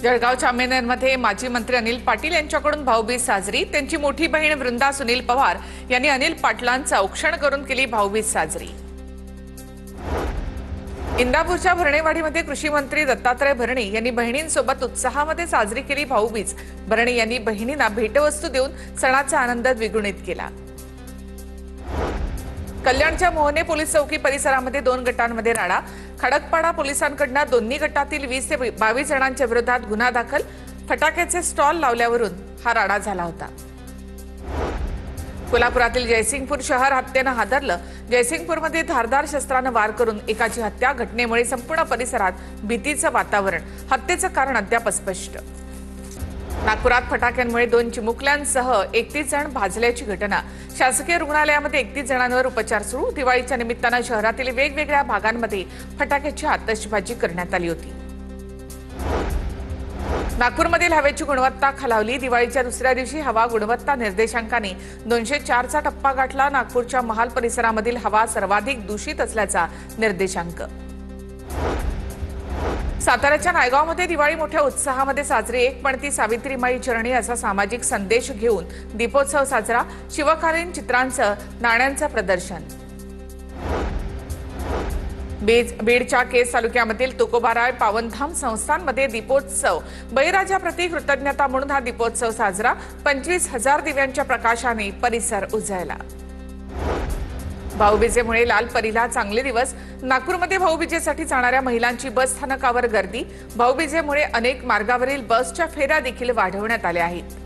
जळगाव चामेनेरमध्ये माजी मंत्री अनिल पाटील यांच्याकडून भाऊबीज साजरी। त्यांची मोठी बहीण वृंदा सुनील पवार यांनी अनिल पाटलांचं औक्षण करून केली भाऊबीज साजरी। इंदापूरच्या भरणेवाडीमध्ये कृषी मंत्री दत्तात्रय भरणे यांनी बहिणींसोबत उत्साहामध्ये साजरी केली भाऊबीज। भरणे यांनी बहिणींना भेटवस्तू देऊन सणाचा आनंद द्विगुणित केला। कल्याणच्या मोहने पोलीस चौकी परिसरामध्ये 2 गटांमध्ये राडा। खडकपाडा पोलिसांकडून दोन्ही गटातील 20 ते 22 जणांच्या विरोधात गुन्हा दाखल। फटाक्याचे स्टॉल लावल्यावरून हा राडा झाला होता। कोल्हापुरातील जयसिंगपूर शहर हत्येने हादरलं। जयसिंगपूरमध्ये धारदार शस्त्राने वार करून एकाची हत्या। घटनेमुळे संपूर्ण परिसरात भीतीचं वातावरण। हत्येचं कारण अद्याप अस्पष्ट। नागपुरात फटाक्यांमुळे 2 चिमुकल्यांसह 31 जण भाजल्याची घटना। शासकीय रुग्णालयामध्ये 31 जणांवर उपचार सुरू। दिवाळीच्या निमित्ताने शहरातील वेगवेगळ्या भागांमध्ये फटाक्याची आतषबाजी करण्यात आली होती। नागपूरमधील हवेची गुणवत्ता खालावली। दिवाळीच्या दुसऱ्या दिवशी हवा गुणवत्ता निर्देशांकाने 204चा टप्पा गाठला। नागपूरच्या महाल परिसरामधील हवा सर्वाधिक दूषित असल्याचा निर्देशांक। साताऱ्याच्या नायगावमध्ये दिवाळी मोठ्या उत्साहामध्ये साजरी। एक पणती सावित्रीमाई चरणी असा सामाजिक संदेश घेऊन दीपोत्सव साजरा। शिवकालीन चित्रांचं नाण्यांचं प्रदर्शन। बीडच्या केज तालुक्यामधील तुकोबाराय पावनधाम संस्थांमध्ये दीपोत्सव। बळीराजाप्रती कृतज्ञता म्हणून हा दीपोत्सव साजरा। 25,000 दिव्यांच्या प्रकाशाने परिसर उजळला। भाऊबीजेमुळे लालपरीला चांगले दिवस। नागपूरमध्ये भाऊबीजेसाठी जाणाऱ्या महिलांची बस स्थानकावर गर्दी। भाऊबीजेमुळे अनेक मार्गावरील बसच्या फेऱ्या देखील वाढवण्यात आल्या आहेत।